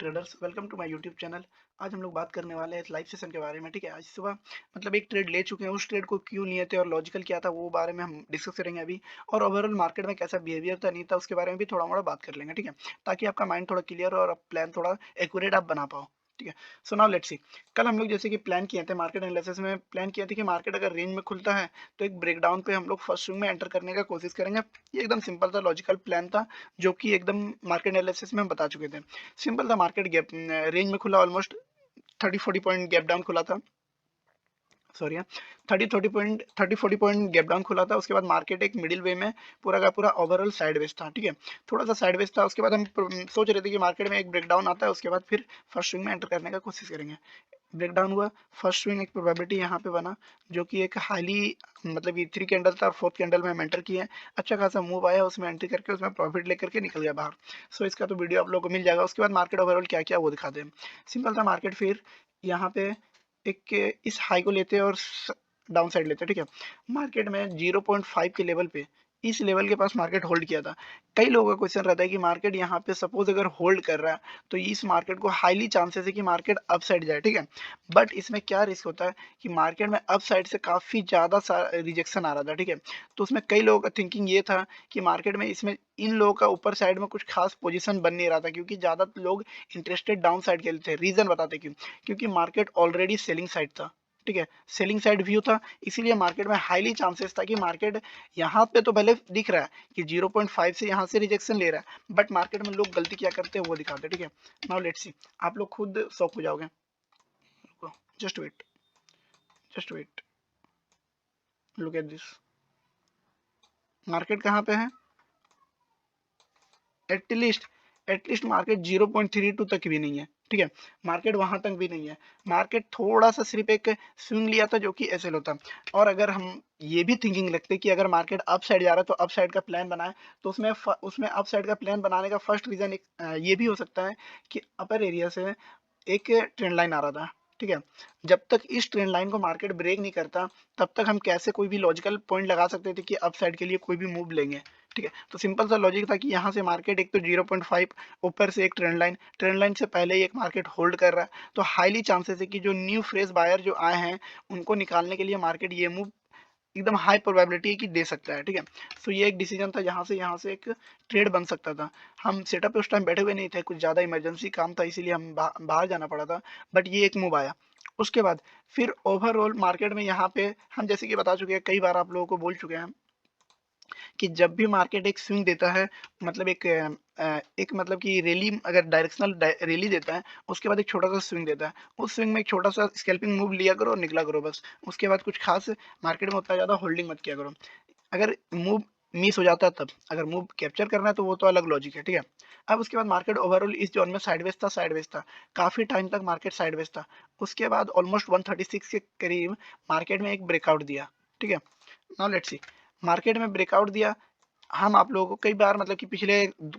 Traders, welcome to my YouTube channel. आज हम लोग बात करने वाले हैं लाइव सेशन के बारे में। ठीक है, आज सुबह एक ट्रेड ले चुके हैं, उस ट्रेड को क्यों लिए थे और लॉजिकल क्या था वो बारे में हम डिस्कस करेंगे अभी। और ओवरऑल मार्केट में कैसा बिहेवियर था नहीं था उसके बारे में भी थोड़ा मोड़ा बात कर लेंगे। ठीक है, ताकि आपका माइंड थोड़ा क्लियर और प्लान थोड़ा एक्यूरेट आप बना पाओ। ठीक है, सो नाउ लेट्स सी। कल हम लोग जैसे कि प्लान किए थे, मार्केट एनालिसिस में प्लान किए थे कि मार्केट अगर रेंज में खुलता है तो एक ब्रेकडाउन पे हम लोग फर्स्ट स्विंग में एंटर करने का कोशिश करेंगे। ये एकदम सिंपल सा लॉजिकल प्लान था जो कि एकदम मार्केट एनालिसिस में हम बता चुके थे। सिंपल था, मार्केट गैप रेंज में खुला, ऑलमोस्ट 30-40 पॉइंट गैप डाउन खुला था। सॉरी, 30-40 पॉइंट गैप डाउन खुला था। उसके बाद मार्केट एक मिडिल वे में पूरा का पूरा ओवरऑल साइडवेज था। ठीक है, थोड़ा सा साइडवेज था। उसके बाद हम सोच रहे थे कि मार्केट में एक ब्रेकडाउन आता है, उसके बाद फिर फर्स्ट स्विंग में एंटर करने का कोशिश करेंगे। ब्रेकडाउन हुआ, फर्स्ट स्विंग एक प्रोबेबिलिटी यहाँ पे बना जो कि एक हाईली ये 3 कैंडल था और 4th कैंडल में हम एंटर किए। अच्छा खासा मूव आया, उसमें एंट्री करके उसमें प्रॉफिट लेकर के निकल गया बाहर। सो इसका तो वीडियो आप लोगों को मिल जाएगा। उसके बाद मार्केट ओवरऑल क्या क्या वो दिखाते हैं। सिंपल था, मार्केट फिर यहाँ पे एक इस हाई को लेते हैं और डाउन साइड लेते हैं। ठीक है, मार्केट में 0.5 के लेवल पे, इस लेवल के पास मार्केट होल्ड किया था। कई लोगों का क्वेश्चन रहता है कि मार्केट यहाँ पे सपोज अगर होल्ड कर रहा है तो इस मार्केट को हाईली चांसेस है कि मार्केट अप साइड जाए। ठीक है, बट इसमें क्या रिस्क होता है कि मार्केट में अप साइड से काफी ज्यादा रिजेक्शन आ रहा था। ठीक है, तो उसमें कई लोगों का थिंकिंग ये था कि मार्केट में इसमें इन लोगों का ऊपर साइड में कुछ खास पोजीशन बन नहीं रहा था, क्योंकि ज्यादा लोग इंटरेस्टेड डाउन साइड के लिए थे। रीजन बताते क्यों, क्योंकि मार्केट ऑलरेडी सेलिंग साइड था। ठीक है, सेलिंग साइड व्यू था, इसीलिए मार्केट में हाईली चांसेस था कि मार्केट यहाँ पे तो भले दिख रहा है कि 0.5 से यहाँ से रिजेक्शन ले रहा है, बट मार्केट में लोग गलती क्या करते हैं वो दिखाते हैं। ठीक है, नाउ लेट्स सी, आप लोग खुद शॉक हो जाओगे। Just wait, just wait, look at this. Market कहाँ पे है? एटलीस्ट एटलीस्ट मार्केट 0.32 तक भी नहीं है। ठीक है, मार्केट वहां तक भी नहीं है। मार्केट थोड़ा सा सिर्फ एक स्विंग लिया था जो कि एसएल होता। और अगर हम ये भी थिंकिंग रखते कि अगर मार्केट अप साइड जा रहा है तो अप साइड का प्लान बनाए, तो उसमें अप साइड का प्लान बनाने का फर्स्ट रीजन एक ये भी हो सकता है कि अपर एरिया से एक ट्रेंड लाइन आ रहा था। ठीक है, जब तक इस ट्रेंड लाइन को मार्केट ब्रेक नहीं करता तब तक हम कैसे कोई भी लॉजिकल पॉइंट लगा सकते थे कि अप साइड के लिए कोई भी मूव लेंगे। ठीक है, तो सिंपल सा लॉजिक था कि यहाँ से मार्केट एक तो 0.5 ऊपर से एक ट्रेंड लाइन से पहले ही एक मार्केट होल्ड कर रहा है, तो हाईली चांसेस है कि जो न्यू फ्रेश बायर जो आए हैं उनको निकालने के लिए मार्केट ये मूव एकदम हाई प्रोबेबिलिटी है कि दे सकता है। ठीक है, सो ये एक डिसीजन था, यहाँ से एक ट्रेड बन सकता था। हम सेटअप पे उस टाइम बैठे हुए नहीं थे, कुछ ज़्यादा इमरजेंसी काम था इसीलिए हम बाहर जाना पड़ा था, बट ये एक मूव आया। उसके बाद फिर ओवरऑल मार्केट में यहाँ पे हम जैसे कि बता चुके हैं, कई बार आप लोगों को बोल चुके हैं कि जब भी मार्केट एक स्विंग देता है, एक कि रैली अगर डायरेक्शनल रैली देता है, उसके बाद एक छोटा सा स्विंग देता है, उस स्विंग में एक छोटा सा स्कैल्पिंग मूव लिया करो और निकला करो बस। उसके बाद कुछ खास मार्केट में उतना ज़्यादा होल्डिंग मत किया करो। अगर मूव मिस हो जाता है तब, अगर मूव कैप्चर करना है तो वो तो अलग लॉजिक है। ठीक है, अब उसके बाद मार्केट ओवरऑल इस जोन में साइडवेज था, काफी टाइम तक मार्केट साइडवेज था। उसके बाद ऑलमोस्ट 136 के करीब मार्केट में एक ब्रेकआउट दिया। ठीक है, नाउ लेट्स सी, मार्केट में ब्रेकआउट दिया। हम आप लोगों को कई बार कि पिछले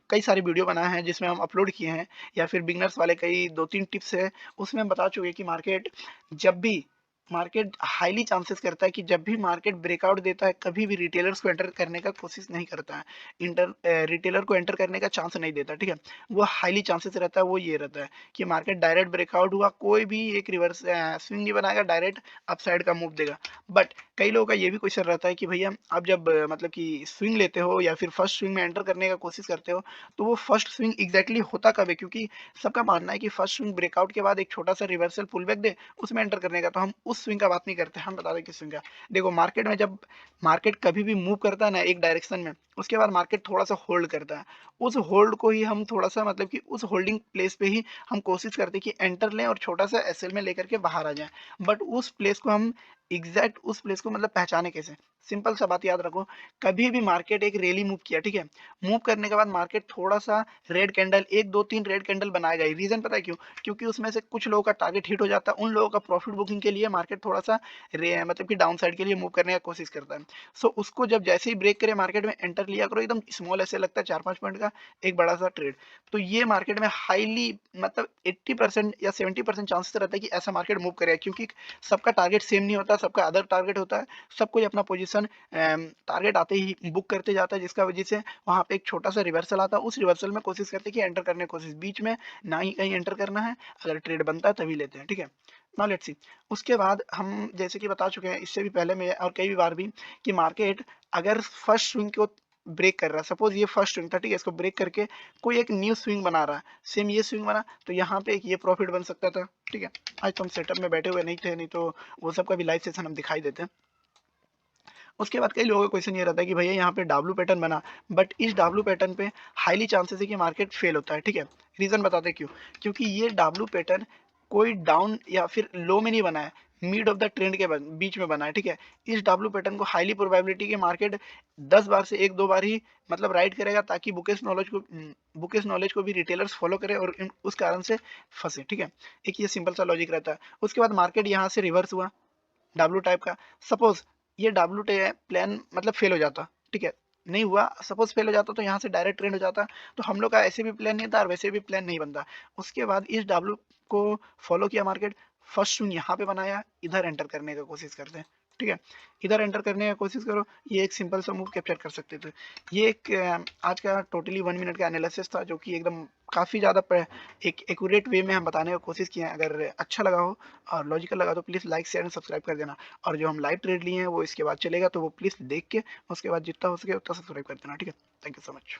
कई सारे वीडियो बनाए हैं जिसमें हम अपलोड किए हैं, या फिर बिगनर्स वाले कई 2-3 टिप्स है, उसमें हम बता चुके हैं कि जब भी मार्केट हाईली चांसेस करता है कि जब भी मार्केट ब्रेकआउट देता है कभी भी रिटेलर्स को एंटर करने का कोशिश नहीं करता है। रिटेलर को एंटर करने का चांस नहीं देता। ठीक है, वो हाईली चांसेस रहता है, वो ये रहता है कि मार्केट डायरेक्ट ब्रेकआउट हुआ, कोई भी एक रिवर्स स्विंग नहीं बनाएगा, डायरेक्ट अपसाइड का मूव देगा। बट कई लोगों का ये भी क्वेश्चन रहता है कि भैया आप जब कि स्विंग लेते हो या फिर फर्स्ट स्विंग में एंटर करने का कोशिश करते हो, तो वो फर्स्ट स्विंग एग्जैक्टली होता कब है? क्योंकि सबका मानना है कि फर्स्ट स्विंग ब्रेकआउट के बाद एक छोटा सा रिवर्सल पुल बैक दे, उसमें एंटर करने का। तो हम उस स्विंग का बात नहीं करते, हम बता दें किस स्विंग का। देखो, मार्केट में जब मार्केट कभी भी मूव करता है ना एक डायरेक्शन में, उसके बाद मार्केट थोड़ा सा होल्ड करता है, उस होल्ड को ही हम थोड़ा सा कि उस होल्डिंग प्लेस पे ही हम कोशिश करते हैं कि एंटर लें और छोटा सा एसएल में लेकर के बाहर आ जाए। बट उस प्लेस को हम एग्जैक्ट उस प्लेस को पहचाने कैसे? सिंपल सा बात याद रखो, कभी भी मार्केट एक रैली मूव किया, ठीक है, मूव करने के बाद मार्केट थोड़ा सा रेड कैंडल, 1 2 3 रेड कैंडल बनाएगा ही। रीजन पता है क्यों? क्योंकि उसमें से कुछ लोगों का टारगेट हिट हो जाता है, उन लोगों का प्रॉफिट बुकिंग के लिए मार्केट थोड़ा सा कि डाउन साइड के लिए मूव करने का कोशिश करता है। सो उसको जब जैसे ही ब्रेक करे मार्केट में एंटर लिया करो, एकदम स्मॉल ऐसे लगता है 4-5 पॉइंट का एक बड़ा सा ट्रेड। तो ये मार्केट में हाईली 80% या 70% चांसेस रहता है कि ऐसा मार्केट मूव करेगा, क्योंकि सबका टारगेट सेम नहीं होता। होता है, सबका अदर टारगेट होता है, सब कोई अपना पोजीशन टारगेट आते ही बुक करते जाता है, जिसका वजह से वहाँ पे एक छोटा सा रिवर्सल आता है। उस रिवर्सल में कोशिश करते हैं कि एंटर करने की कोशिश, बीच में ना ही कहीं एंटर करना है, अगर ट्रेड बनता है तभी लेते हैं, ठीक है। नाउ लेट्स सी, उसके बाद हम जैसे कि बता चुके हैं इससे भी पहले में और कई बार भी कि मार्केट अगर फर्स्ट स्विंग को ब्रेक कर रहा है, सपोज ये फर्स्ट स्विंग था, ठीक है, इसको ब्रेक करके कोई एक न्यू स्विंग बना रहा है, सेम ये स्विंग बना, तो यहाँ पे एक ये प्रॉफिट बन सकता था, ठीक है। आज तो हम सेटअप में बैठे हुए नहीं थे, नहीं तो वो सब का भी लाइव सेशन हम दिखाई देते हैं। उसके बाद कई लोगों का क्वेश्चन ये रहता है कि भैया यहाँ पे डब्ल्यू पैटर्न बना, बट इस डब्ल्यू पैटर्न पे हाईली चांसेस है कि मार्केट फेल होता है, ठीक है। रीजन बताते क्यों, क्योंकि ये डब्ल्यू पैटर्न कोई डाउन या फिर लो में नहीं बना है, मिड ऑफ द ट्रेंड के बीच में बना है, ठीक है। इस डब्ल्यू पैटर्न को हाईली प्रोबेबिलिटी के मार्केट 10 बार से 1-2 बार ही मतलब राइड करेगा, ताकि बुकेश नॉलेज को भी रिटेलर्स फॉलो करें और उस कारण से फंसे, ठीक है। एक ये सिंपल सा लॉजिक रहता है। उसके बाद मार्केट यहाँ से रिवर्स हुआ डब्ल्यू टाइप का, सपोज ये डब्ल्यू प्लान मतलब फेल हो जाता, ठीक है, नहीं हुआ, सपोज फेल हो जाता तो यहाँ से डायरेक्ट ट्रेंड हो जाता, तो हम लोग का ऐसे भी प्लान नहीं था और वैसे भी प्लान नहीं बनता। उसके बाद इस डब्ल्यू को फॉलो किया मार्केट, फर्स्ट स्विंग यहाँ पे बनाया, इधर एंटर करने की कोशिश करते हैं, ठीक है, इधर एंटर करने की कोशिश करो, ये एक सिंपल सा मूव कैप्चर कर सकते थे। ये एक आज का टोटली 1 मिनट का एनालिसिस था, जो कि एकदम काफ़ी ज़्यादा एक एक्यूरेट वे में हम बताने की कोशिश किए हैं। अगर अच्छा लगा हो और लॉजिकल लगा तो please like share and subscribe कर देना, और जो हम लाइव ट्रेड लिए हैं वो इसके बाद चलेगा, तो वो प्लीज़ देख के उसके बाद जितना हो सके उतना सब्सक्राइब कर देना, ठीक है। Thank you so much.